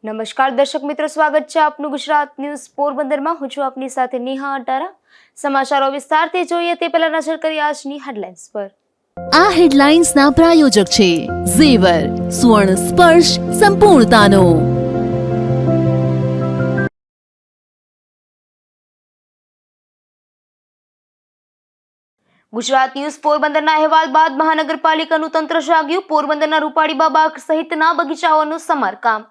નમસ્કાર દર્શક મિત્રો, સ્વાગત છે આપનું ગુજરાત ન્યૂઝ પોરબંદરમાં। હું છું આપની સાથે નેહા અટારા। સમાચારો વિસ્તારથી જોઈએ તે પહેલા નજર કરીએ આજની હેડલાઇન્સ પર। આ હેડલાઇન્સના પ્રાયોજક છે ઝેવર, સ્વર્ણ સ્પર્શ સંપૂર્ણતાનો। ગુજરાત ન્યૂઝ પોરબંદરના અહેવાલ બાદ મહાનગરપાલિકાનું તંત્ર જાગ્યું। પોરબંદરના રૂપાળીબા બાગ સહિતના બગીચાઓનું સમારકામ।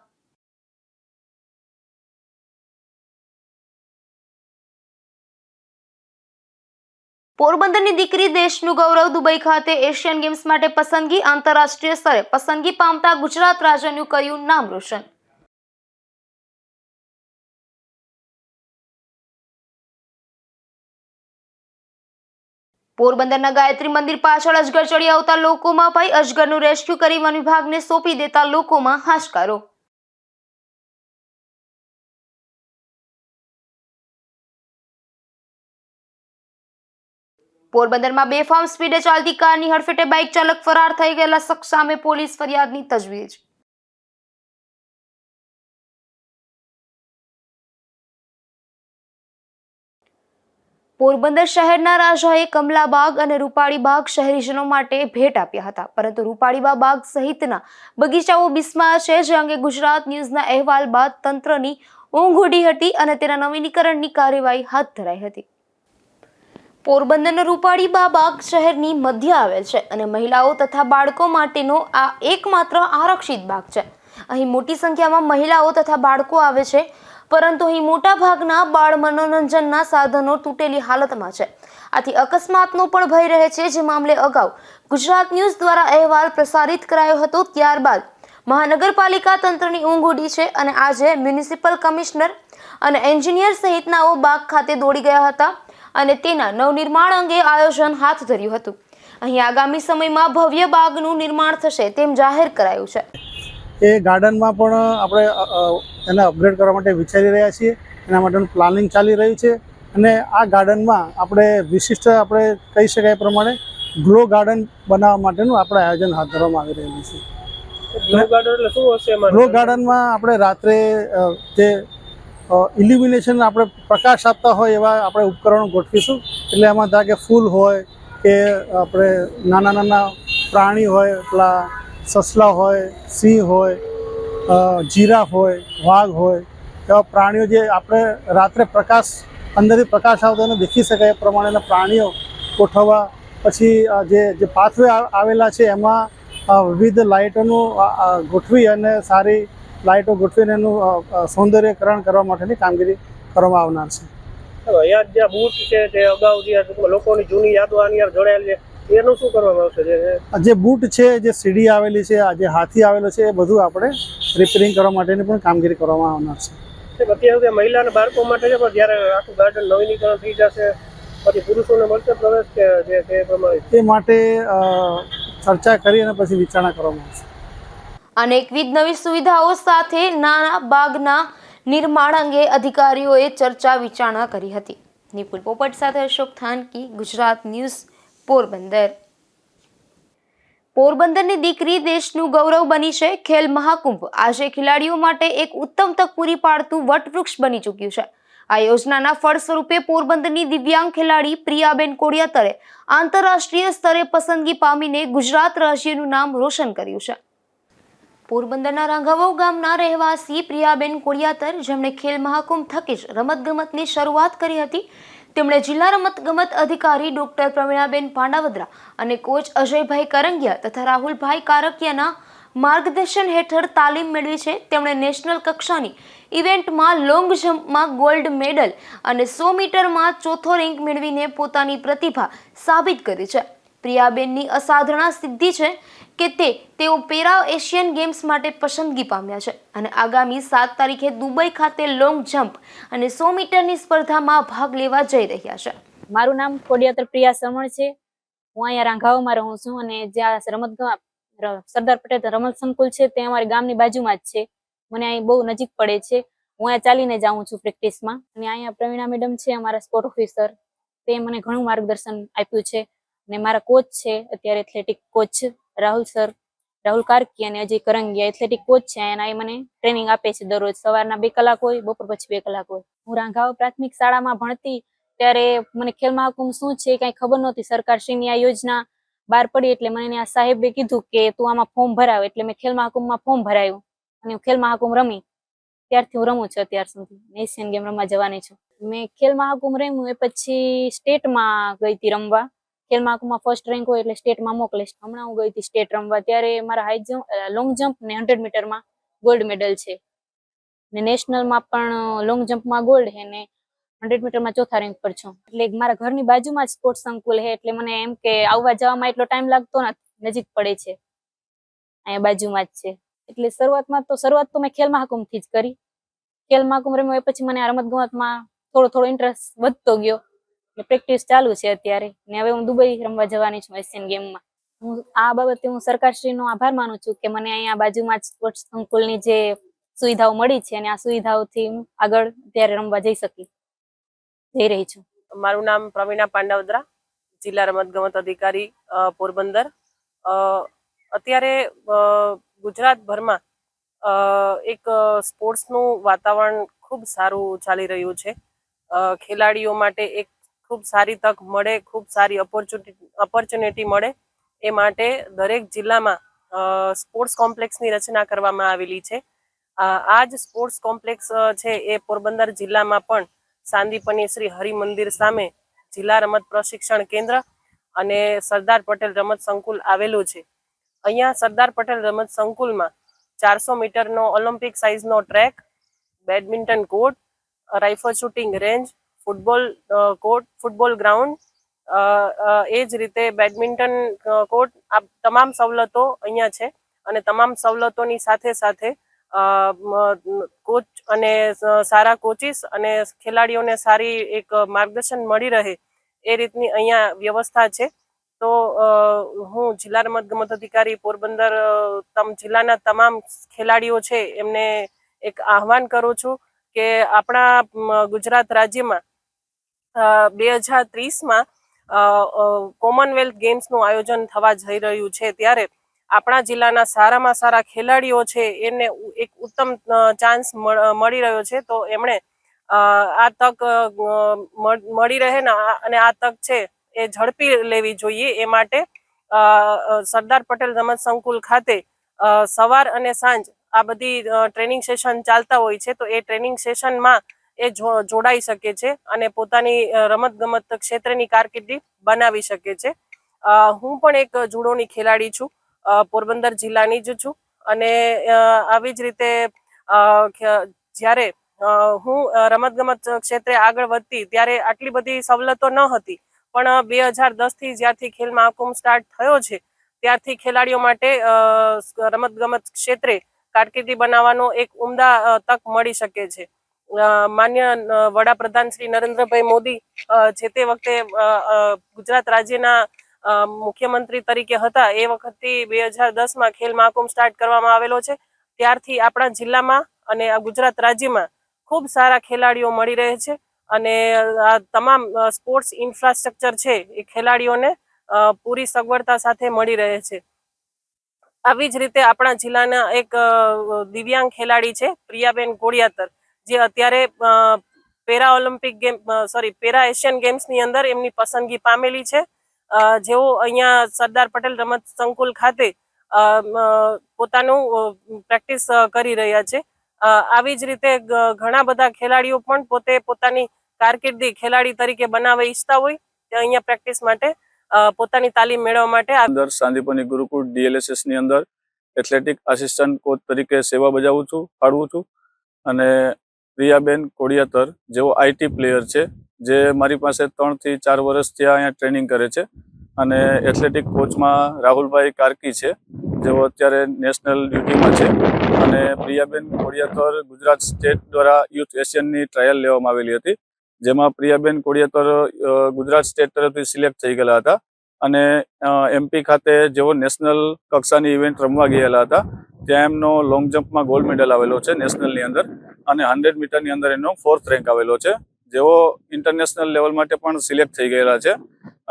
પોરબંદરની દીકરી દેશનું ગૌરવ। દુબઈ ખાતે એશિયન ગેમ્સ માટે પસંદગી। આંતરરાષ્ટ્રીય સ્તરે પસંદગી પામતા ગુજરાત રાજ્યનું કર્યું નામ રોશન। પોરબંદરના ગાયત્રી મંદિર પાછળ અજગર ચડી આવતા લોકોમાં ભય। અજગરનું રેસ્ક્યુ કરી વન વિભાગને સોંપી દેતા લોકોમાં હાશકારો। પોરબંદરમાં બેફામ સ્પીડે ચાલતી કારની હડફેટે બાઇક ચાલક ફરાર થઈ ગયેલા શખ્સ સામે પોલીસ ફરિયાદની તજવીજ। પોરબંદર શહેરના રાજાએ કમલાબાગ અને રૂપાળીબાગ શહેરીજનો માટે ભેટ આપ્યા હતા, પરંતુ રૂપાળીબા બાગ સહિતના બગીચાઓ બિસ્માર છે, જે અંગે ગુજરાત ન્યૂઝના અહેવાલ બાદ તંત્રની ઊંઘ ઉડી હતી અને તેના નવીનીકરણની કાર્યવાહી હાથ ધરાઈ હતી। પોરબંદરનો રૂપાળીબા બાગ શહેરની મધ્ય આવેલ છે અને મહિલાઓ તથા બાળકો માટેનો આ એકમાત્ર આરક્ષિત બાગ છે। અહીં મોટી સંખ્યામાં મહિલાઓ તથા બાળકો આવે છે, પરંતુ અહીં મોટા ભાગના બાળ મનોરંજનના સાધનો તૂટેલી હાલતમાં છે, આથી અકસ્માતનો પણ ભય રહે છે, જે મામલે અગાઉ ગુજરાત ન્યૂઝ દ્વારા અહેવાલ પ્રસારિત કરાયો હતો। ત્યારબાદ મહાનગરપાલિકા તંત્રની ઊંઘ ઉડી છે અને આજે મ્યુનિસિપલ કમિશનર અને એન્જિનિયર સહિતનાઓ બાગ ખાતે દોડી ગયા હતા અને તેના નવનિર્માણ અંગે આયોજન હાથ ધર્યું હતું। અહીં આગામી સમયમાં ભવ્ય બાગનું નિર્માણ થશે તેમ જાહેર કરાયું છે। એ ગાર્ડનમાં પણ આપણે એને અપગ્રેડ કરવા માટે વિચારી રહ્યા છીએ। એના માટેનું પ્લાનિંગ ચાલી રહ્યું છે અને આ ગાર્ડનમાં આપણે વિશિષ્ટ આપણે કહી શકાય એ પ્રમાણે ગ્લો ગાર્ડન બનાવવા માટેનું આપણે આયોજન હાથ ધરવામાં આવી રહ્યું છે। ગ્લો ગાર્ડન એટલે શું હશે? ગ્લો ગાર્ડનમાં આપણે રાત્રે જે ઇલ્યુમિનેશન આપણે પ્રકાશ આપતા હોય એવા આપણે ઉપકરણો ગોઠવીશું। એટલે એમાં ધારો કે ફૂલ હોય કે આપણે નાના નાના પ્રાણી હોય, પેલા સસલા હોય, સિંહ હોય, જીરાફ હોય, વાઘ હોય, એવા પ્રાણીઓ જે આપણે રાત્રે પ્રકાશ અંદરથી પ્રકાશ આવતો એને દેખી શકાય એ પ્રમાણેના પ્રાણીઓ ગોઠવવા। પછી જે પાથવે આવેલા છે એમાં વિવિધ લાઇટોનું ગોઠવી અને સારી લાઇટો ગોઠવીને એનું સૌંદર્યકરણ કરવા માટેની કામગીરી કરવામાં આવનાર છે। અહીંયા જ્યાં બૂટ છે તે અગાઉ જે લોકોની જૂની યાદો આની જોડાયેલી છે, એનું શું કરવામાં આવશે? જે બૂટ છે, જે સીડી આવેલી છે, જે હાથી આવેલો છે, એ બધું આપણે રિપેરિંગ કરવા માટેની પણ કામગીરી કરવામાં આવનાર છે। અત્યારે મહિલા અને બાળકો માટે છે, પણ જ્યારે આખું ગાર્ડન નવીનીકરણ થઈ જશે પછી પુરુષોને મળશે પ્રવેશ કે જે તે પ્રમાણે તે માટે ચર્ચા કરી અને પછી વિચારણા કરવામાં આવશે। અનેકવિધ નવી સુવિધાઓ સાથે નાના બાગના નિર્માણ અંગે અધિકારીઓએ ચર્ચા વિચારણા કરી હતી। નિપુલ પોપટ સાથે અશોક થાનકી, ગુજરાત ન્યૂઝ, પોરબંદર। પોરબંદરની દીકરી દેશનું ગૌરવ બની છે। ખેલ મહાકુંભ આજે ખેલાડીઓ માટે એક ઉત્તમ તક પૂરી પાડતું વટવૃક્ષ બની ચૂક્યું છે। આ યોજનાના ફળ સ્વરૂપે પોરબંદરની દિવ્યાંગ ખેલાડી પ્રિયાબેન કોડિયાતરે આંતરરાષ્ટ્રીય સ્તરે પસંદગી પામીને ગુજરાત રાજ્યનું નામ રોશન કર્યું છે। પોરબંદરના રાંઘાવાવ ગામના રહેવાસી પ્રિયાબેન કોડિયાતર, જેમણે ખેલ મહાકુંભ થકી જ રમતગમતની શરૂઆત કરી હતી, તેમણે જિલ્લા રમતગમત અધિકારી ડોક્ટર પ્રવીણાબેન પાંડાવદરા અને કોચ અજયભાઈ કરંગિયા તથા રાહુલભાઈ કારકિયાના માર્ગદર્શન હેઠળ તાલીમ મેળવી છે। તેમણે નેશનલ કક્ષાની ઇવેન્ટમાં લોંગ જમ્પમાં ગોલ્ડ મેડલ અને 100 મીટરમાં ચોથો રેન્ક મેળવીને પોતાની પ્રતિભા સાબિત કરી છે। પ્રિયાબેનની અસાધારણ સિદ્ધિ છે કે તેઓ પેરા એશિયન ગેમ્સ માટે પસંદગી પામ્યા છે અને આગામી 7 તારીખે દુબઈ ખાતે લોંગ જમ્પ અને 100 મીટરની સ્પર્ધામાં ભાગ લેવા જઈ રહ્યા છે। મારું નામ કોડિયાતર પ્રિયા સરમણ છે। હું અહીંયા રાંઘાવામાં રહું છું અને જ્યાં સરદાર પટેલ રમત સંકુલ છે તે અમારી ગામની બાજુમાં જ છે। મને અહીં બહુ નજીક પડે છે। હું અહીંયા ચાલીને જાઉં છું પ્રેક્ટિસમાં અને અહીંયા પ્રવીણા મેડમ છે, અમારા સ્પોર્ટ ઓફિસર, તે મને ઘણું માર્ગદર્શન આપ્યું છે અને મારા કોચ છે અત્યારે athletic coach Rahul sir, Rahul Karki અને અજય કરંગિયા એથ્લેટિક કોચ છે અને એ મને ટ્રેનિંગ આપે છે દરરોજ. સવારના 2 કલાક હોય, બપોર પછી 2 કલાક હોય. હું રાંઘાવા પ્રાથમિક શાળામાં ભણતી ત્યારે મને ખેલ મહાકુંભ શું છે કઈ ખબર નહોતી. સરકારશ્રીની આ યોજના બહાર પડી એટલે મને આ સાહેબે કીધું કે તું આમાં ફોર્મ ભરાવ. એટલે મેં ખેલ મહાકુંભમાં ફોર્મ ભરાયું અને હું ખેલ મહાકુંભ રમી. ત્યારથી હું રમું છું અત્યાર સુધી. એશિયન ગેમ રમવા જવાની છું. મેં ખેલ મહાકુંભ રમ્યું એ પછી સ્ટેટમાં ગઈ હતી રમવા. ખેલ મહાકુંભમાં ફર્સ્ટ રેન્ક હોય એટલે સ્ટેટમાં મોકલે. હમણાં હું ગઈ હતી સ્ટેટ રમવા. ત્યારે મારા હાઈ જમ્પ, લોંગ જમ્પ ને 100 મીટરમાં ગોલ્ડ મેડલ છે ને નેશનલમાં પણ લોંગ જમ્પમાં ગોલ્ડ છે ને 100 મીટરમાં ચોથા રેન્ક પર છું. એટલે મારા ઘરની બાજુમાં જ સ્પોર્ટ્સ સંકુલ છે એટલે મને એમ કે આવવા જવામાં એટલો ટાઈમ લાગતો નથી, નજીક પડે છે, અહીંયા બાજુમાં જ છે. એટલે શરૂઆત તો મેં ખેલ મહાકુંભથી જ કરી. ખેલ મહાકુંભ રમ્યો એ પછી મને આ રમત ગમતમાં થોડો ઇન્ટરેસ્ટ વધતો ગયો. પ્રેક્ટિસ ચાલુ છે અત્યારે ને હવે હું દુબઈ રમવા જવાની છું એશિયન ગેમમાં. હું આ બાબતે હું સરકારશ્રીનો આભાર માનું છું કે મને અહીંયા બાજુમાં જ સ્પોર્ટ્સ સંકુલની જે સુવિધાઓ મળી છે અને આ સુવિધાઓથી હું આગળ અત્યારે રમવા જઈ રહી છું. મારું નામ પ્રવીણા પાંડવદરા, જિલ્લા રમતગમત અધિકારી પોરબંદર. અત્યારે ગુજરાતભરમાં એક સ્પોર્ટ્સનું વાતાવરણ ખૂબ સારું ચાલી રહ્યું છે. ખેલાડીઓ માટે એક ખૂબ સારી તક મળે, ખૂબ સારી ઓપોર્ચ્યુનિટી મળે એ માટે દરેક જિલ્લામાં સ્પોર્ટ્સ કોમ્પ્લેક્સની રચના કરવામાં આવેલી છે. આ જ સ્પોર્ટ્સ કોમ્પ્લેક્સ છે એ પોરબંદર જિલ્લામાં પણ સાંદીપની શ્રી હરિમંદિર સામે જિલ્લા રમત પ્રશિક્ષણ કેન્દ્ર અને સરદાર પટેલ રમત સંકુલ આવેલું છે. અહીંયા સરદાર પટેલ રમત સંકુલમાં 400 મીટરનો ઓલિમ્પિક સાઇઝનો track, badminton court, rifle shooting range, football ground, એ જ રીતે બેડમિન્ટન કોર્ટ, આ તમામ સવલતો અહીંયા છે. અને તમામ સવલતોની સાથે સાથે કોચ અને સારા કોચિસ અને ખેલાડીઓને સારી એક માર્ગદર્શન મળી રહે એ રીતની અહીંયા વ્યવસ્થા છે. તો હું જિલ્લા રમતગમત અધિકારી પોરબંદર જિલ્લાના તમામ ખેલાડીઓ છે એમને એક આહવાન કરું છું કે આપણા ગુજરાત રાજ્યમાં 2030માં કોમનવેલ્થ ગેમ્સનું આયોજન થવા જઈ રહ્યું છે. ત્યારે આપણા જિલ્લાના સારામાં સારા ખેલાડીઓ છે એને એક ઉત્તમ ચાન્સ મળી રહ્યો છે. તો એમણે આ તક મળી રહે ને અને આ તક છે એ ઝડપી લેવી જોઈએ. એ માટે સરદાર પટેલ રમત સંકુલ ખાતે સવાર અને સાંજ આ બધી ટ્રેનિંગ સેશન ચાલતા હોય છે. તો એ ટ્રેનિંગ સેશનમાં એ જોડાઈ શકે છે અને પોતાની રમતગમત ક્ષેત્રની કારકિર્દી બનાવી શકે છે. હું પણ એક જુડોની ખેલાડી છું, પોરબંદર જિલ્લાની જ છું. અને આવી જ રીતે જ્યારે હું રમતગમત ક્ષેત્રે આગળ વધતી ત્યારે આટલી બધી સવલતો ન હતી. પણ 2010થી જ્યારથી ખેલ મહાકુંભ સ્ટાર્ટ થયો છે ત્યારથી ખેલાડીઓ માટે રમતગમત ક્ષેત્રે કારકિર્દી બનાવવાનો એક ઉમદા તક મળી શકે છે. માન્ય વડાપ્રધાન શ્રી નરેન્દ્રભાઈ મોદી જે તે વખતે ગુજરાત રાજ્યના મુખ્યમંત્રી તરીકે હતા એ વખતથી 2010માં ખેલ મહાકુંભ સ્ટાર્ટ કરવામાં આવેલો છે. ત્યારથી આપણા જિલ્લામાં અને ગુજરાત રાજ્યમાં ખૂબ સારા ખેલાડીઓ મળી રહે છે અને આ તમામ સ્પોર્ટ્સ ઇન્ફ્રાસ્ટ્રક્ચર છે એ ખેલાડીઓને પૂરી સગવડતા સાથે મળી રહે છે. આવી જ રીતે આપણા જિલ્લાના એક દિવ્યાંગ ખેલાડી છે પ્રિયાબેન કોડિયાતર, જે અત્યારે પેરા એશિયન ગેમ્સની અંદર એમની પસંદગી પામેલી છે. જેઓ અહીંયા સરદાર પટેલ રમત સંકુલ ખાતે પોતાનું પ્રેક્ટિસ કરી રહ્યા છે. આવી જ રીતે ઘણા બધા ખેલાડીઓ પણ પોતાની કારકિર્દી ખેલાડી તરીકે બનાવવા ઈચ્છતા હોય તે અહીંયા પ્રેક્ટિસ માટે પોતાની તાલીમ મેળવવા માટે અંદર સાંદીપની ગુરુકુળ DLSS ની અંદર એથ્લેટિક આસિસ્ટન્ટ કોચ તરીકે સેવા ફાળવું છું. અને પ્રિયાબેન કોડિયાતર જેઓ IT પ્લેયર છે, જે મારી પાસે 3 થી 4 વર્ષથી અહીંયા ટ્રેનિંગ કરે છે. અને એથ્લેટિક કોચમાં રાહુલભાઈ કાર્કી છે, જેઓ અત્યારે નેશનલ ડ્યુટીમાં છે. અને પ્રિયાબેન કોડિયાતર ગુજરાત સ્ટેટ દ્વારા યુથ એશિયનની ટ્રાયલ લેવામાં આવેલી હતી, જેમાં પ્રિયાબેન કોડિયાતર ગુજરાત સ્ટેટ તરફથી સિલેક્ટ થઈ ગયેલા હતા. અને MP ખાતે જેઓ નેશનલ કક્ષાની ઇવેન્ટ રમવા ગયેલા હતા, ત્યાં એમનો લોંગ જમ્પમાં ગોલ્ડ મેડલ આવેલો છે નેશનલની અંદર. અને 100 મીટરની અંદર એનો 4th રેન્ક આવેલો છે. જેઓ ઇન્ટરનેશનલ લેવલ માટે પણ સિલેક્ટ થઈ ગયેલા છે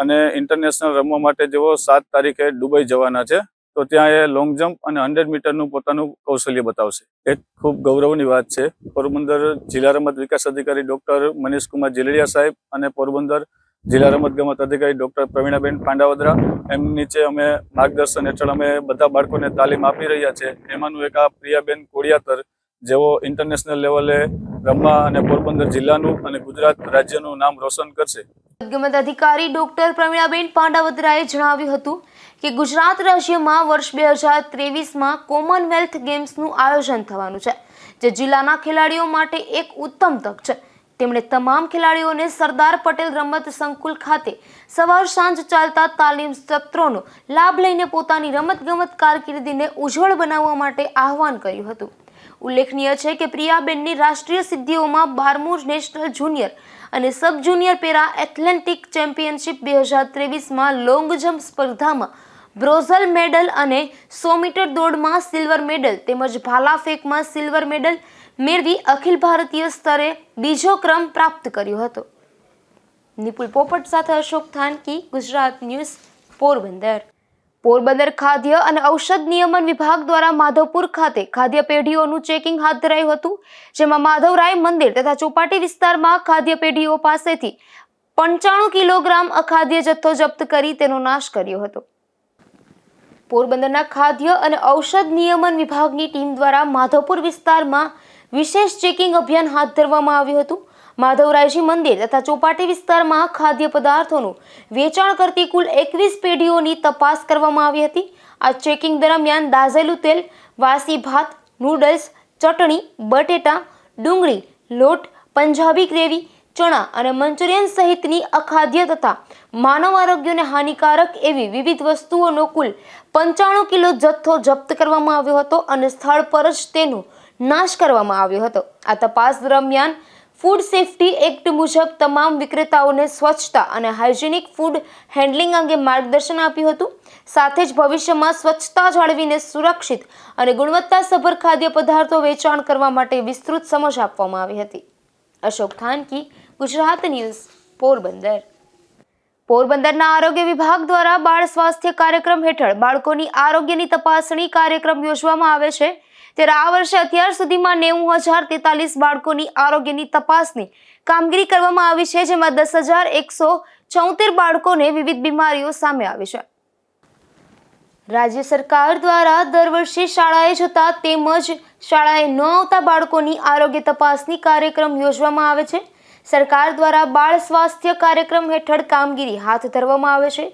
અને ઇન્ટરનેશનલ રમવા માટે જેઓ 7 તારીખે દુબઈ જવાના છે. તો ત્યાં એ લોંગ જમ્પ અને 100 મીટરનું પોતાનું કૌશલ્ય બતાવશે. એ ખૂબ ગૌરવની વાત છે. પોરબંદર જિલ્લા રમત વિકાસ અધિકારી ડૉક્ટર મનીષકુમાર જેલડિયા સાહેબ અને પોરબંદર જિલ્લા રમતગમત અધિકારી ડૉક્ટર પ્રવીણાબેન પાંડાવદરા એમની નીચે અમે માર્ગદર્શન હેઠળ અમે બધા બાળકોને તાલીમ આપી રહ્યા છે. એમાંનું એક આ પ્રિયાબેન કોડિયાતર, જેઓ ઇન્ટરનેશનલ લેવલે રમવા અને પોરબંદર જિલ્લાનું અને ગુજરાત રાજ્યનું નામ રોશન કરશે. રમતગમત અધિકારી ડોક્ટર પ્રવીણાબેન પાંડાવદરાએ જણાવ્યું હતું કે ગુજરાત રાજ્યમાં વર્ષ 2023માં કોમનવેલ્થ ગેમ્સનું આયોજન થવાનું છે, જે જિલ્લાના ખેલાડીઓ માટે એક ઉત્તમ તક છે. તેમણે તમામ ખેલાડીઓને સરદાર પટેલ રમત સંકુલ ખાતે સવાર સાંજ ચાલતા તાલીમ સત્રોનો લાભ લઈને પોતાની રમતગમત કારકિર્દીને ઉજ્જવળ બનાવવા માટે આહવાન કર્યું હતું. ઉલ્લેખનીય છે કે પ્રિયાબેનની રાષ્ટ્રીય સિદ્ધિઓમાં 12મું નેશનલ જુનિયર અને sub junior para athletic championship 2023માં લોંગ જમ્પ સ્પર્ધામાં બ્રોન્ઝ મેડલ અને 100 મીટર દોડમાં સિલ્વર મેડલ તેમજ ભાલા ફેંકમાં સિલ્વર મેડલ મેળવી અખિલ ભારતીય સ્તરે બીજો ક્રમ પ્રાપ્ત કર્યો હતો. નિપુલ પોપટ સાથે અશોક થાનકી, ગુજરાત ન્યૂઝ, પોરબંદર. પોરબંદર ખાદ્ય અને ઔષધ નિયમન વિભાગ દ્વારા માધવપુર ખાતે ખાદ્ય પેઢીઓનું ચેકિંગ હાથ ધરાયું હતું, જેમાં માધવરાય મંદિર તથા ચોપાટી વિસ્તારમાં ખાદ્ય પેઢીઓ પાસેથી 95 કિલોગ્રામ અખાદ્ય જથ્થો જપ્ત કરી તેનો નાશ કર્યો હતો. પોરબંદરના ખાદ્ય અને ઔષધ નિયમન વિભાગની ટીમ દ્વારા માધવપુર વિસ્તારમાં વિશેષ ચેકિંગ અભિયાન હાથ ધરવામાં આવ્યું હતું. માધવરાયજી મંદિર તથા ચોપાટી વિસ્તારમાં ખાદ્ય પદાર્થોનું વેચાણ કરતી કુલ 21 પેઢીઓની તપાસ કરવામાં આવી હતી. આ ચેકિંગ દરમિયાન દાઝેલું તેલ, વાસી ભાત, નૂડલ્સ, ચટણી, બટેટા, ડુંગળી, લોટ, પંજાબી ગ્રેવી, ચણા અને મંચુરિયન સહિતની અખાદ્ય તથા માનવ આરોગ્યને હાનિકારક એવી વિવિધ વસ્તુઓનો કુલ 95 કિલો જથ્થો જપ્ત કરવામાં આવ્યો હતો અને સ્થળ પર જ તેનો નાશ કરવામાં આવ્યો હતો. આ તપાસ દરમિયાન ફૂડ સેફ્ટી એક્ટ મુજબ તમામ વિક્રેતાઓને સ્વચ્છતા અને હાઇજેનિક ફૂડ હેન્ડલિંગ અંગે માર્ગદર્શન આપ્યું હતું. સાથે જ ભવિષ્યમાં સ્વચ્છતા જાળવીને સુરક્ષિત અને ગુણવત્તાસભર ખાદ્ય પદાર્થો વેચાણ કરવા માટે વિસ્તૃત સમજ આપવામાં આવી હતી. અશોક થાનકી, ગુજરાત ન્યૂઝ, પોરબંદર. પોરબંદરના આરોગ્ય વિભાગ દ્વારા બાળ સ્વાસ્થ્ય કાર્યક્રમ હેઠળ બાળકોની આરોગ્યની તપાસણી કાર્યક્રમ યોજવામાં આવે છે. ત્યારે આ વર્ષે અત્યાર સુધીમાં 90,043 બાળકોની આરોગ્યની તપાસની કામગીરી કરવામાં આવી છે, જેમાં 10,174 બાળકોને વિવિધ બીમારીઓ સામે આવી છે. રાજ્ય સરકાર દ્વારા દર વર્ષે શાળાએ જતા તેમજ શાળાએ ન આવતા બાળકોની આરોગ્ય તપાસની કાર્યક્રમ યોજવામાં આવે છે. સરકાર દ્વારા બાળ સ્વાસ્થ્ય કાર્યક્રમ હેઠળ કામગીરી હાથ ધરવામાં આવે છે.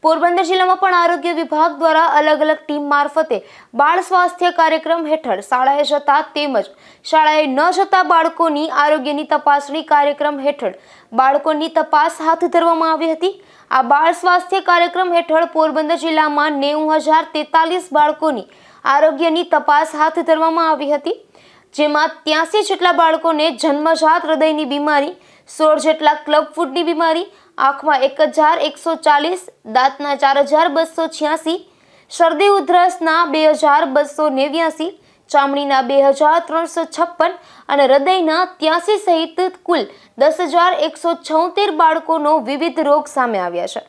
પોરબંદર જિલ્લામાં પણ આરોગ્ય વિભાગ દ્વારા અલગ અલગ ટીમ મારફતે બાળ સ્વાસ્થ્ય કાર્યક્રમ હેઠળ શાળાએ જતા તેમજ શાળાએ ન જતા બાળકોની આરોગ્યની તપાસણી કાર્યક્રમ હેઠળ બાળકોની તપાસ હાથ ધરવામાં આવી હતી. આ બાળ સ્વાસ્થ્ય કાર્યક્રમ હેઠળ પોરબંદર જિલ્લામાં 90,043 બાળકોની આરોગ્યની તપાસ હાથ ધરવામાં આવી હતી, જેમાં 83 જેટલા બાળકોને જન્મજાત હૃદયની બીમારી, 16 જેટલા ક્લબ ફૂટની બીમારી, આંખમાં 1,140, દાંતના 4,286, શરદી ઉધરસના 2,289, ચામડીના 2,356 અને હૃદયના 83 સહિત કુલ 10,176 બાળકોનો વિવિધ રોગ સામે આવ્યા છે.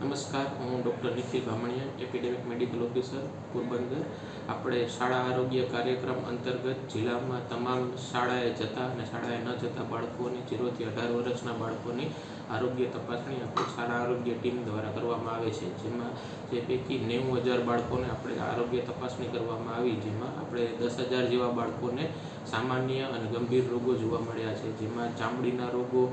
નમસ્કાર, હું doctor Nikhil Bhamaniya, epidemic medical officer, Porbandar. આપણે શાળા આરોગ્ય કાર્યક્રમ અંતર્ગત જિલ્લામાં તમામ શાળાએ જતા અને શાળાએ ન જતા બાળકોને 0 થી 18 વર્ષના બાળકોની આરોગ્ય તપાસણી આપણી શાળા આરોગ્ય ટીમ દ્વારા કરવામાં આવે છે, જેમાં જે પૈકી 90,000 બાળકોને આપણે આરોગ્ય તપાસણી કરવામાં આવી, જેમાં આપણે 10,000 જેવા બાળકોને સામાન્ય અને ગંભીર રોગો જોવા મળ્યા છે, જેમાં ચામડીના રોગો,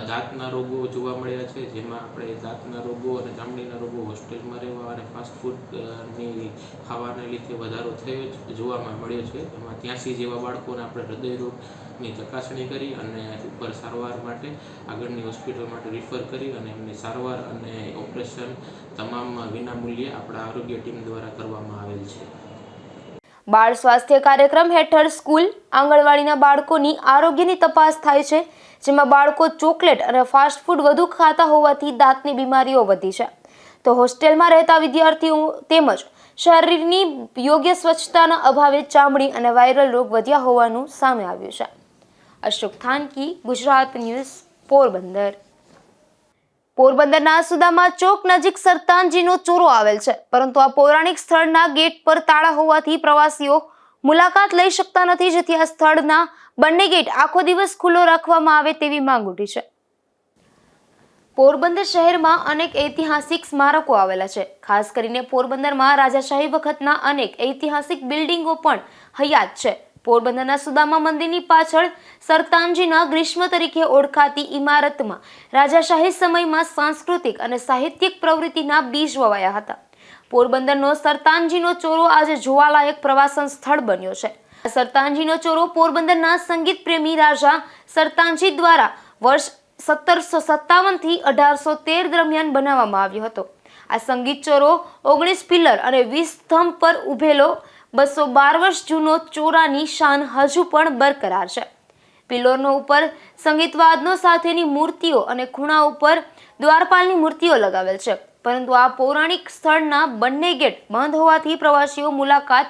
દાંતના રોગો જોવા મળ્યા છે, જેમાં આપણે દાંતના રોગો અને ચામડીના રોગો હોસ્ટેલમાં રહેવા અને ફાસ્ટફૂડની ખાવાને લીધે વધારો થયો જોવામાં મળ્યો છે. એમાં 83 જેવા બાળકોને આપણે હૃદયરોગની ચકાસણી કરી અને ઉપર સારવાર માટે આગળની હોસ્પિટલ માટે રિફર કરી અને એમની સારવાર અને ઓપરેશન તમામ વિનામૂલ્યે આપણા આરોગ્ય ટીમ દ્વારા કરવામાં આવેલ છે. બાળ સ્વાસ્થ્ય કાર્યક્રમ હેઠળ સ્કૂલ, આંગણવાડીના બાળકોની આરોગ્યની તપાસ થાય છે, જેમાં બાળકો ચોકલેટ અને ફાસ્ટ ફૂડ વધુ ખાતા હોવાથી દાંતની બીમારીઓ વધી છે, તો હોસ્ટેલમાં રહેતા વિદ્યાર્થીઓ તેમજ શરીરની યોગ્ય સ્વચ્છતાના અભાવે ચામડી અને વાયરલ રોગ વધ્યા હોવાનું સામે આવ્યું છે. અશોક થાનકી, ગુજરાત ન્યૂઝ, પોરબંદર. પોરબંદરના સુદામા ચોક નજીક સરતાનજીનો ચોરો આવેલ છે, પરંતુ આ પૌરાણિક સ્થળના ગેટ પર તાળા હોવાથી પ્રવાસીઓ મુલાકાત લઈ શકતા નથી, જેથી આ સ્થળના બંને ગેટ આખો દિવસ ખુલ્લો રાખવામાં આવે તેવી માંગ ઉઠી છે. પોરબંદર શહેરમાં અનેક ઐતિહાસિક સ્મારકો આવેલા છે. ખાસ કરીને પોરબંદરમાં રાજાશાહી વખતના અનેક ઐતિહાસિક બિલ્ડિંગો પણ હયાત છે. પોરબંદરના સુદામા મંદિરની પાછળ સરતાનજીના ગ્રીષ્મ તરીકે ઓળખાતી ઇમારતમાં રાજાશાહી સમયમાં સાંસ્કૃતિક અને સાહિત્યિક પ્રવૃત્તિના બીજ વવાયા હતા. પોરબંદરનો સરતાનજીનો ચોરો આજે જોવાલાયક પ્રવાસન સ્થળ બન્યો છે. સરતાનજીનો ચોરો પોરબંદરના સંગીત પ્રેમી રાજા સરતાનજી દ્વારા વર્ષ 1757 થી 1813 દરમિયાન બનાવવામાં આવ્યો હતો. આ સંગીત ચોરો 19 પિલ્લર અને 20 સ્તંભ પર ઉભેલો 212 વર્ષ જૂનો ચોરાની શાન હજુ પણ બરકરાર છે. પિલ્લરનો ઉપર સંગીતવાદનો સાથેની મૂર્તિઓ અને ખૂણા ઉપર દ્વારપાલની મૂર્તિઓ લગાવેલ છે, પરંતુ આ પૌરાણિક સ્થળના બંને ગેટ બંધ હોવાથી પ્રવાસીઓ મુલાકાત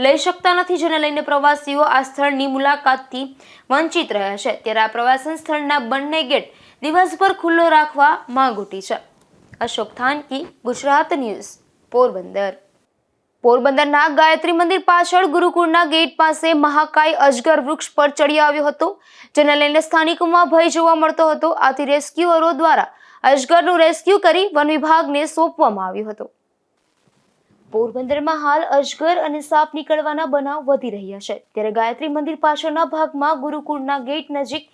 લઈ શકતા નથી, જેને લઈને પ્રવાસીઓ આ સ્થળની મુલાકાતથી વંચિત રહ્યા છે. ત્યારે આ પ્રવાસન સ્થળના બંને ગેટ દિવસભર ખુલ્લો રાખવા માંગ ઉઠી છે. અશોક થાનકી, ગુજરાત ન્યૂઝ, પોરબંદર. પોરબંદરના ગાયત્રી મંદિર પાછળ ગુરુકુળના ગેટ પાસે મહાકાય અજગર વૃક્ષ પર ચડી આવ્યો હતો, જેને લઈને સ્થાનિકોમાં ભય જોવા મળતો હતો. આથી રેસ્ક્યુઅરો દ્વારા અજગરનું રેસ્ક્યુ કરી વન વિભાગને સોંપવામાં આવ્યું હતું. પોરબંદરમાં હાલ અજગર અને સાપ નીકળવાના બનાવ વધી રહ્યા છે. ત્યારે ગાયત્રી મંદિર પાછળના ભાગમાં ગુરુકુળના ગેટ નજીક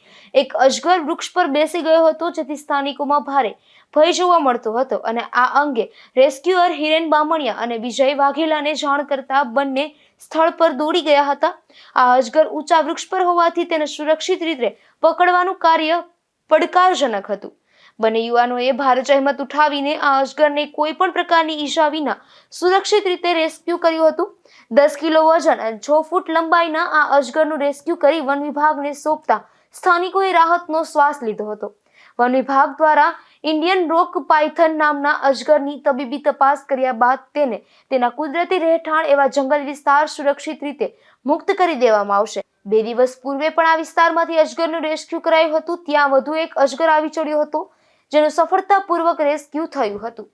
એક અજગર વૃક્ષ પર બેસી ગયો હતો, જેથી સ્થાનિકોમાં ભારે ભય જોવા મળતો હતો અને આ અંગે રેસ્ક્યુઅર હિરેન બામણિયા અને વિજય વાઘેલાને જાણ કરતા બંને સ્થળ પર દોડી ગયા હતા. આ અજગર ઊંચા વૃક્ષ પર હોવાથી તેને સુરક્ષિત રીતે પકડવાનું કાર્ય પડકારજનક હતું. બંને યુવાનોએ ભારે જહેમત ઉઠાવીને આ અજગરને કોઈ પણ પ્રકારની ઈજા વિના સુરક્ષિત રીતે રેસ્ક્યુ કર્યું હતું. 10 કિલો વજન અને 6 ફૂટ લંબાઈના આ અજગરનું રેસ્ક્યુ કરી વન વિભાગને સોંપતા સ્થાનિકોએ રાહતનો શ્વાસ લીધો હતો. વન વિભાગ દ્વારા ઇન્ડિયન રોક પાયથન નામના અજગરની તબીબી તપાસ કર્યા બાદ તેને તેના કુદરતી રહેઠાણ એવા જંગલ વિસ્તાર સુરક્ષિત રીતે મુક્ત કરી દેવામાં આવશે. 2 દિવસ પૂર્વે પણ આ વિસ્તારમાંથી અજગરનું રેસ્ક્યુ કરાયું હતું. ત્યાં વધુ એક અજગર આવી ચડ્યો હતો, જેનું સફળતાપૂર્વક રેસ્ક્યુ થયું હતું.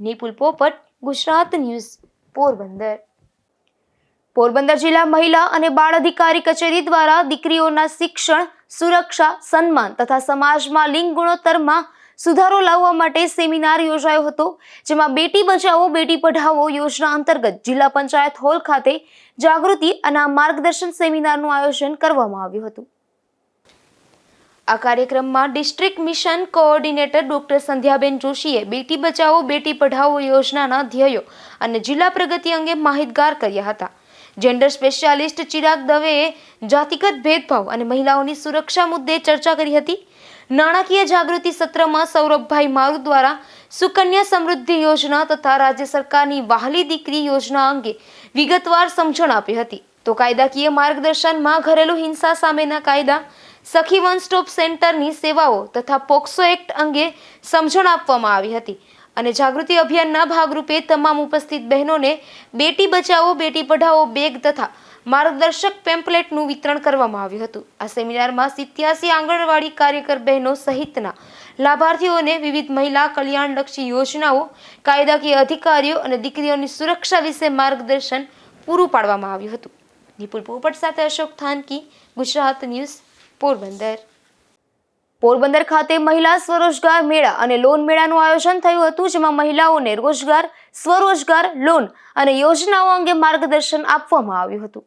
નિપુલ પોપટ, ગુજરાત ન્યૂઝ, પોરબંદર. પોરબંદર જિલ્લા મહિલા અને બાળ અધિકારી કચેરી દ્વારા દીકરીઓના શિક્ષણ, સુરક્ષા, સન્માન તથા સમાજમાં લિંગ ગુણોત્તરમાં સુધારો લાવવા માટે સેમિનાર યોજાયો હતો, જેમાં બેટી બચાવો બેટી પઢાઓ યોજના અંતર્ગત જિલ્લા પંચાયત હોલ ખાતે જાગૃતિ અને માર્ગદર્શન સેમિનારનું આયોજન કરવામાં આવ્યું હતું. આ કાર્યક્રમમાં ડિસ્ટ્રિક્ટ મિશન કોઓર્ડિનેટર ડોક્ટર સંધ્યાબેન જોશીએ બેટી બચાવો બેટી પઢાઓ યોજનાના ધ્યેયો અને જિલ્લા પ્રગતિ અંગે માહિતગાર કર્યા હતા. જેન્ડર સ્પેશિયાલિસ્ટ ચિરાગ દવેએ જાતિગત ભેદભાવ અને મહિલાઓની સુરક્ષા મુદ્દે ચર્ચા કરી હતી. નાણાકીય જાગૃતિ સત્રમાં સૌરભભાઈ મારુ દ્વારા સુકન્યા સમૃદ્ધિ યોજના તથા રાજ્ય સરકારની વહાલી દીકરી યોજના અંગે વિગતવાર સમજણ આપી હતી. તો કાયદાકીય માર્ગદર્શનમાં ઘરેલુ હિંસા સામેના કાયદા, સખી વન સ્ટોપ સેન્ટરની સેવાઓ તથા પોક્સો એક્ટ અંગે સમજણ આપવામાં આવી હતી અને જાગૃતિ અભિયાનના ભાગરૂપે તમામ ઉપસ્થિત બહેનોને બેટી બચાવો બેટી પઢાઓ બેગ તથા માર્ગદર્શક પેમ્પલેટનું વિતરણ કરવામાં આવ્યું હતું. આ સેમિનારમાં 87 આંગણવાડી કાર્યકર બહેનો સહિતના લાભાર્થીઓને વિવિધ મહિલા કલ્યાણલક્ષી યોજનાઓ, કાયદાકીય અધિકારીઓ અને દીકરીઓની સુરક્ષા વિશે માર્ગદર્શન પૂરું પાડવામાં આવ્યું હતું. નિપુલ પોપટ સાથે અશોક થાનકી, ગુજરાત ન્યૂઝ, પોરબંદર. પોરબંદર ખાતે મહિલા સ્વરોજગાર મેળા અને લોન મેળાનું આયોજન થયું હતું, જેમાં મહિલાઓને રોજગાર, સ્વરોજગાર, લોન અને યોજનાઓ અંગે માર્ગદર્શન આપવામાં આવ્યું હતું.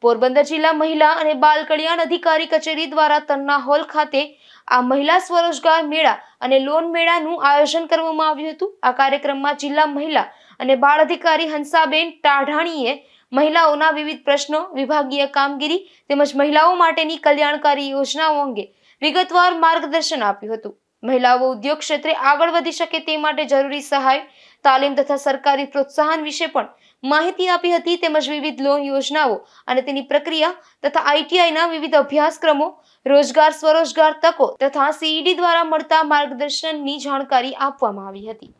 પોરબંદર જિલ્લા મહિલા અને બાળ કલ્યાણ અધિકારી કચેરી દ્વારા તન્ના હોલ ખાતે આ મહિલા સ્વરોજગાર મેળા અને લોન મેળાનું આયોજન કરવામાં આવ્યું હતું. આ કાર્યક્રમમાં જિલ્લા મહિલા અને બાળ અધિકારી હંસાબેન ટાઢાણીએ મહિલાઓના વિવિધ પ્રશ્નો, વિભાગીય કામગીરી તેમજ મહિલાઓ માટેની કલ્યાણકારી યોજનાઓ અંગે વિગતવાર માર્ગદર્શન આપ્યું હતું. મહિલાઓ ઉદ્યોગ ક્ષેત્રે આગળ વધી શકે તે માટે જરૂરી સહાય, તાલીમ તથા સરકારી પ્રોત્સાહન વિશે પણ માહિતી આપી હતી, તેમજ વિવિધ લોન યોજનાઓ અને તેની પ્રક્રિયા તથા આઈટીઆઈના વિવિધ અભ્યાસક્રમો, રોજગાર સ્વરોજગાર તકો તથા સીઈડી દ્વારા મળતા માર્ગદર્શનની જાણકારી આપવામાં આવી હતી.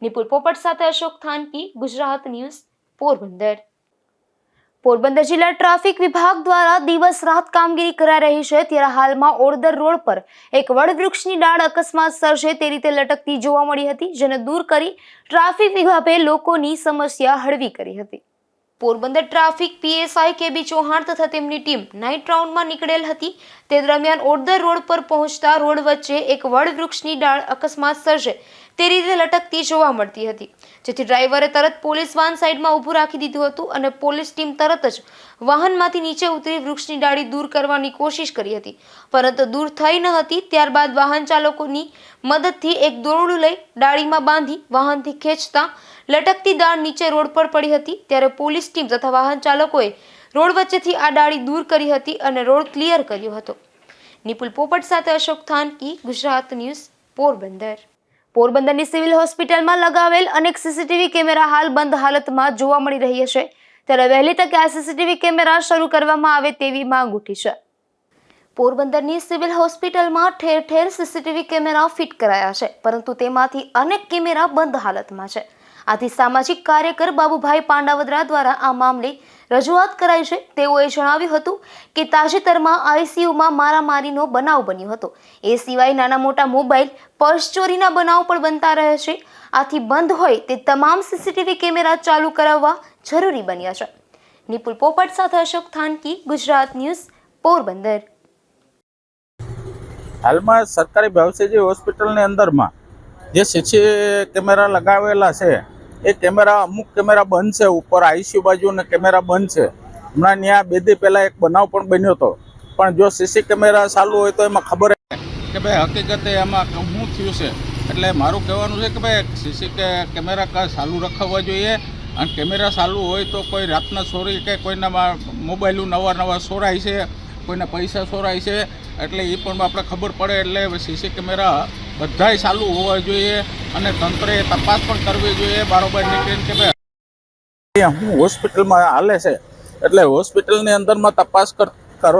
નિપુલ પોપટ સાથે અશોક થાનકી, ગુજરાત ન્યૂઝ, પોરબંદર. પોરબંદર જિલ્લા ટ્રાફિક વિભાગ દ્વારા દિવસ રાત કામગીરી કરાઈ રહી છે, ત્યારે હાલમાં ઓડદર રોડ પર એક વડવૃક્ષની ડાળ અકસ્માત સર્જે તે રીતે લટકતી જોવા મળી હતી, જેને દૂર કરી ટ્રાફિક વિભાગે લોકોની સમસ્યા હળવી કરી હતી. પોરબંદર ટ્રાફિક પીએસઆઈ કેબી ચૌહાણ તથા તેમની ટીમ નાઇટ રાઉન્ડમાં નીકળેલ હતી. તે દરમિયાન ઓડદર રોડ પર પહોંચતા રોડ વચ્ચે એક વડવૃક્ષની ડાળ અકસ્માત સર્જે તે રીતે લટકતી જોવા મળતી હતી, જેથી ડ્રાઈવરે તરત પોલીસ વાહન સાઈડમાં ઊભું રાખી દીધું હતું અને પોલીસ ટીમ તરત જ વાહનમાંથી નીચે ઉતરી વૃક્ષની ડાળી દૂર કરવાની કોશિશ કરી હતી, પરંતુ દૂર થઈ ન હતી. ત્યારબાદ વાહન ચાલકોની મદદથી એક દોરડું લઈ ડાળીમાં બાંધી વાહનથી ખેંચતા લટકતી ડાળ નીચે રોડ પર પડી હતી. ત્યારે પોલીસ ટીમ તથા વાહન ચાલકોએ રોડ વચ્ચેથી આ ડાળી દૂર કરી હતી અને રોડ ક્લિયર કર્યો હતો. નિપુલ પોપટ સાથે અશોક થાનકી, ગુજરાત ન્યૂઝ, પોરબંદર. પોરબંદરની સિવિલ હોસ્પિટલમાં લગાવેલ અનેક સીસીટીવી કેમેરા હાલ બંધ હાલતમાં જોવા મળી રહ્યા છે, ત્યારે વહેલી તકે આ સીસીટીવી કેમેરા શરૂ કરવામાં આવે તેવી માંગ ઉઠી છે. પોરબંદરની સિવિલ હોસ્પિટલમાં ઠેર ઠેર સીસીટીવી કેમેરા ફિટ કરાયા છે, પરંતુ તેમાંથી અનેક કેમેરા બંધ હાલતમાં છે. આથી સામાજિક કાર્યકર બાબુભાઈ પાંડાવદરા દ્વારા આ મામલે રજૂઆત કરાઈ છે. તેઓએ જણાવ્યું હતું કે તાજેતરમાં આઈસીયુમાં મારામારીનો બનાવ બન્યો હતો. એ સિવાય નાના મોટા મોબાઈલ, પર્સ ચોરીના બનાવ પણ બનતા રહે છે. આથી બંધ હોય તે તમામ સીસીટીવી કેમેરા ચાલુ કરાવવા જરૂરી બન્યા છે. નિપુલ પોપટ સાથે અશોક થાનકી, ગુજરાત ન્યૂઝ, પોરબંદર. હાલમાં સરકારી ભાવસેજી હોસ્પિટલની અંદરમાં જે સીસી કેમેરા લગાવેલા છે એ કેમેરા અમુક કેમેરા બંધ છે, ઉપર આઈસીયુ બાજુના કેમેરા બંધ છે. હમણાં ત્યાં 2 દી પહેલાં એક બનાવ પણ બન્યો હતો, પણ જો સીસી કેમેરા ચાલુ હોય તો એમાં ખબર કે ભાઈ હકીકતે એમાં શું થયું છે. એટલે મારું કહેવાનું છે કે ભાઈ સીસી કેમેરા ચાલુ રખાવવા જોઈએ, અને કેમેરા ચાલુ હોય તો કોઈ રાતના ચોરી કે કોઈના મોબાઈલો નવા ચોરાય છે, કોઈના પૈસા ચોરાય છે, એટલે એ પણ આપણે ખબર પડે. એટલે સીસી કેમેરા બધાય ચાલુ હોવા જોઈએ અને તંત્રએ તપાસ પણ કરવી જોઈએ બારોબાર નીકળીને કે ભાઈ હું હોસ્પિટલમાં હાલે છે, એટલે હોસ્પિટલની અંદરમાં તપાસ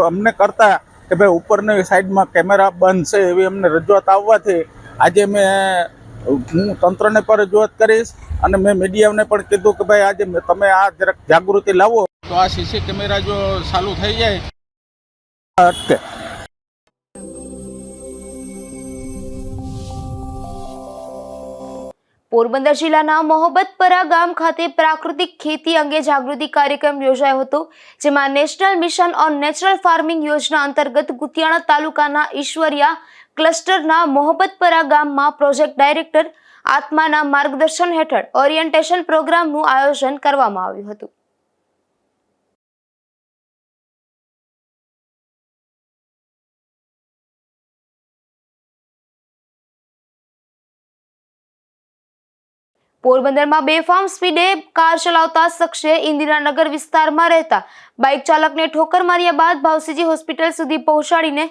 અમને કરતા કે ભાઈ ઉપરની સાઈડમાં કેમેરા બંધ છે એવી અમને રજૂઆત આવવાથી આજે હું તંત્રને પણ રજૂઆત કરીશ અને મેં મીડિયાને પણ કીધું કે ભાઈ આજે તમે આ જરાક જાગૃતિ લાવો તો આ સીસી કેમેરા જો ચાલુ થઈ જાય અટકે. પોરબંદર જિલ્લાના મોહબ્બતપરા ગામ ખાતે પ્રાકૃતિક ખેતી અંગે જાગૃતિ કાર્યક્રમ યોજાયો હતો, જેમાં national mission on natural farming યોજના અંતર્ગત ગુતિયાણા તાલુકાના ઈશ્વરિયા ક્લસ્ટરના મોહબ્બતપરા ગામમાં પ્રોજેક્ટ ડાયરેક્ટર આત્માના માર્ગદર્શન હેઠળ ઓરિએન્ટેશન પ્રોગ્રામનું આયોજન કરવામાં આવ્યું હતું. પોરબંદરમાં બેફામ સ્પીડે કાર ચલાવતા શખ્સે ઇન્દિરાનગર વિસ્તારમાં રહેતા બાઇક ચાલકને ઠોકર માર્યા બાદ ભાવસીજી હોસ્પિટલ સુધી પહોંચાડીને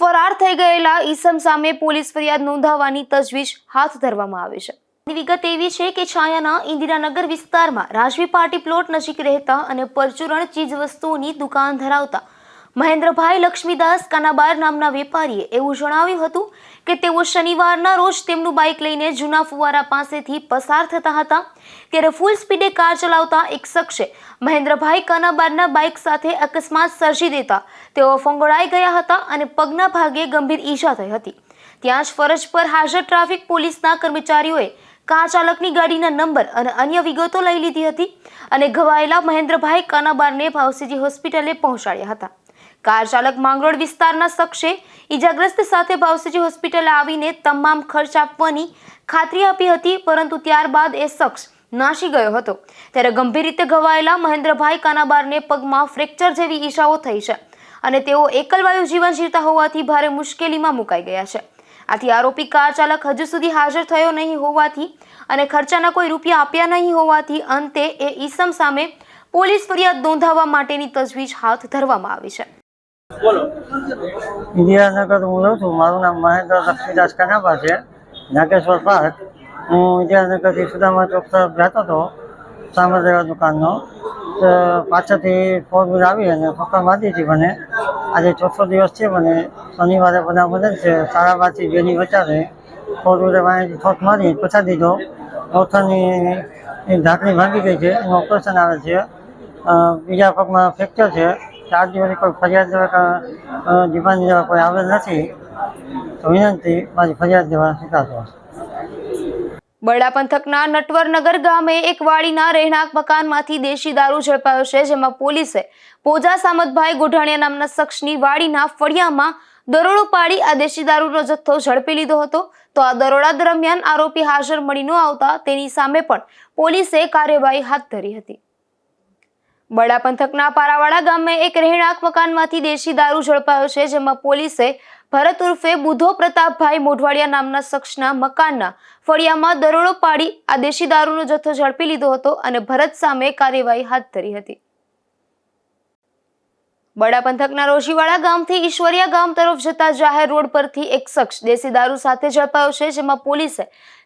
ફરાર થઈ ગયેલા ઈસમ સામે પોલીસ ફરિયાદ નોંધાવવાની તજવીજ હાથ ધરવામાં આવી છે. વિગત એવી છે કે છાયાના ઇન્દિરાનગર વિસ્તારમાં રાજવી પાર્ટી પ્લોટ નજીક રહેતા અને પરચુરણ ચીજ વસ્તુઓની દુકાન ધરાવતા મહેન્દ્રભાઈ લક્ષ્મીદાસ કાનાબાર નામના વેપારીએ એવું જણાવ્યું હતું કે તેઓ શનિવારના રોજ તેમનું બાઇક લઈને જૂના ફુવારા પાસેથી પસાર થતા હતા, ત્યારે ફૂલ સ્પીડે કાર ચલાવતા એક શખ્સે મહેન્દ્રભાઈ કાનાબારના બાઇક સાથે અકસ્માત સર્જી દેતા તેઓ ફંગોળાઈ ગયા હતા અને પગના ભાગે ગંભીર ઈજા થઈ હતી. ત્યાં જ ફરજ પર હાજર ટ્રાફિક પોલીસના કર્મચારીઓએ કાર ચાલકની ગાડીના નંબર અને અન્ય વિગતો લઈ લીધી હતી અને ઘવાયેલા મહેન્દ્રભાઈ કાનાબારને ભાવસીજી હોસ્પિટલે પહોંચાડ્યા હતા. કાર ચાલક માંગરોળ વિસ્તારના શખ્સે ઈજાગ્રસ્ત સાથે ભાવસીજી હોસ્પિટલે આવીને તમામ ખર્ચ આપવાની ખાતરી આપી હતી, પરંતુ ત્યારબાદ એ શખ્સ નાસી ગયો હતો. ત્યારે ગંભીર રીતે ઘવાયેલા મહેન્દ્રભાઈ કાનાબારને પગમાં ફ્રેક્ચર જેવી ઈજાઓ થઈ છે અને તેઓ એકલવાયુ જીવન જીવતા હોવાથી ભારે મુશ્કેલીમાં મુકાઈ ગયા છે. આથી આરોપી કાર ચાલક હજુ સુધી હાજર થયો નહીં હોવાથી અને ખર્ચાના કોઈ રૂપિયા આપ્યા નહીં હોવાથી અંતે એ ઈસમ સામે પોલીસ ફરિયાદ નોંધાવવા માટેની તજવીજ હાથ ધરવામાં આવી છે. ઇન્દિરાનગર હું રહું છું. મારું નામ મહેન્દ્ર લક્ષ્મીદાસ કાનાબા છે, નાગેશ્વર પાર્ક. હું ઇન્દિરાનગરથી સુદામા ચોક તરફ જતો હતો સામરદેવા દુકાનનો, તો પાછળથી ફોર વ્હીલ આવી અને ઠોકર મારી હતી મને. આજે ચોથો દિવસ છે, મને શનિવારે બનાવ બને છે 12:30 થી 2ની વચ્ચે ફોર વ્હીલર વાંચી ઠોક મારી પછાડી દીધો. ઓઠાની ઢાંકણી ભાંગી ગઈ છે, એનું ઓપરેશન આવે છે. બીજા પગમાં ફ્રેક્ચર છે. 4 દિવસની કોઈ ફરિયાદ દેવા ડિમાન્ડ દેવા કોઈ આવેલ નથી, તો વિનંતી મારી ફરિયાદ દેવા સ્વીકારશો. બરડા પંથકના નટવરનગર ગામે એક વાડીના રહેણાંક મકાનમાંથી દેશી દારૂ ઝડપાયો છે, જેમાં પોલીસે પોજા સામતભાઈ ગોઢાણીયા નામના શખ્સની વાડીના ફળિયામાં દરોડો પાડી આ દેશી દારૂનો જથ્થો ઝડપી લીધો હતો. તો આ દરોડા દરમિયાન આરોપી હાજર મળી ન આવતા તેની સામે પણ પોલીસે કાર્યવાહી હાથ ધરી હતી. બરડા પંથકના પારાવાડા ગામે એક રહેણાંક મકાનમાંથી દેશી દારૂ ઝડપાયો છે, જેમાં પોલીસે ભરત ઉર્ફે બુધો પ્રતાપભાઈ મોઢવાડિયા નામના શખ્સના મકાનના ફળિયામાં દરોડો પાડી આ દેશી દારૂનો જથ્થો ઝડપી લીધો હતો અને ભરત સામે કાર્યવાહી હાથ ધરી હતી. બરડા પંથકના રોશીવાડા ગામથી ઈશ્વરિયા ગામ તરફ જતા જાહેર રોડ પરથી એક શખ્સ દેશી દારૂ સાથે ઝડપાયો છે, જેમાં પોલીસે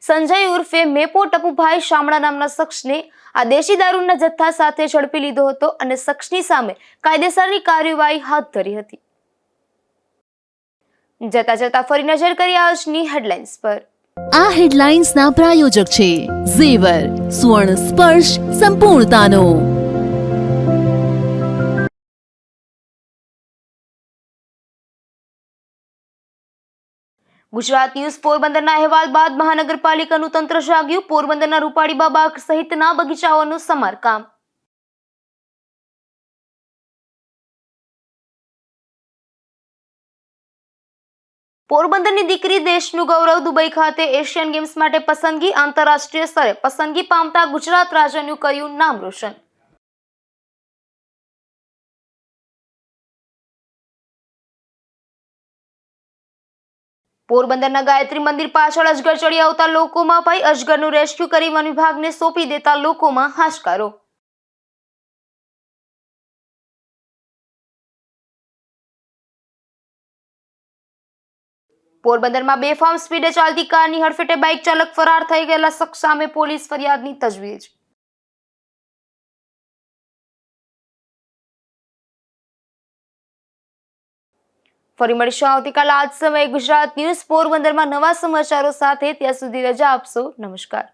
સંજય ઉર્ફે મેપો ટપુભાઈ શામળા નામના શખ્સને આ દેશી દારૂના જથ્થા સાથે ઝડપી લીધો હતો અને શખ્સની સામે કાયદેસરની કાર્યવાહી હાથ ધરી હતી. જતા જતા ફરી નજર કરી આજની હેડલાઇન્સ પર. આ હેડલાઇન્સના પ્રાયોજક છે ઝેવર, સુવર્ણ સ્પર્શ સંપૂર્ણતાનો. ગુજરાત ન્યૂઝ પોરબંદરના અહેવાલ બાદ મહાનગરપાલિકાનું તંત્ર જાગ્યું. પોરબંદરના રૂપાળી બાબા સહિતના બગીચાઓનું સમારકામ. પોરબંદરની દીકરી દેશનું ગૌરવ. દુબઈ ખાતે એશિયન ગેમ્સ માટે પસંદગી. આંતરરાષ્ટ્રીય સ્તરે પસંદગી પામતા ગુજરાત રાજ્યનું કર્યું નામ રોશન. પોરબંદરના ગાયત્રી મંદિર પાછળ અજગર ચડી આવતા લોકોમાં ભય. અજગરનું રેસ્ક્યુ કરી વન વિભાગને સોંપી દેતા લોકોમાં હાશકારો. પોરબંદરમાં બેફામ સ્પીડે ચાલતી કારની હડફેટે બાઇક ચાલક ફરાર થઈ ગયેલા શખ્સ સામે પોલીસ ફરિયાદની તજવીજ. ફરી મળીશું આવતીકાલે આ જ સમયે ગુજરાત ન્યૂઝ પોરબંદરમાં નવા સમાચારો સાથે. ત્યાં સુધી રજા આપશો. નમસ્કાર.